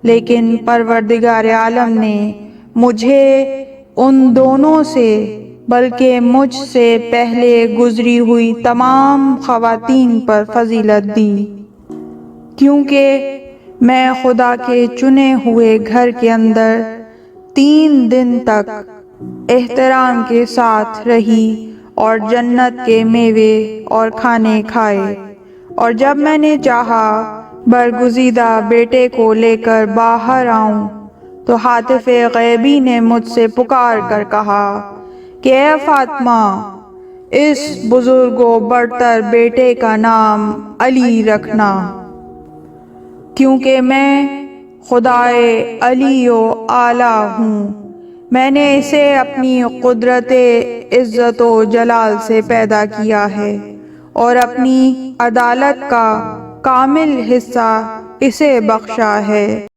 لیکن پروردگار عالم نے مجھے ان دونوں سے بلکہ مجھ سے پہلے گزری ہوئی تمام خواتین پر فضیلت دی، کیونکہ میں خدا کے چنے ہوئے گھر کے اندر 3 دن تک احترام کے ساتھ رہی اور جنت کے میوے اور کھانے کھائے، اور جب میں نے چاہا برگزیدہ بیٹے کو لے کر باہر آؤں تو ہاتف غیبی نے مجھ سے پکار کر کہا کہ اے فاطمہ، اس بزرگ و برتر بیٹے کا نام علی رکھنا، کیونکہ میں خدائے علی و اعلیٰ ہوں۔ میں نے اسے اپنی قدرت عزت و جلال سے پیدا کیا ہے اور اپنی عدالت کا کامل حصہ اسے بخشا ہے۔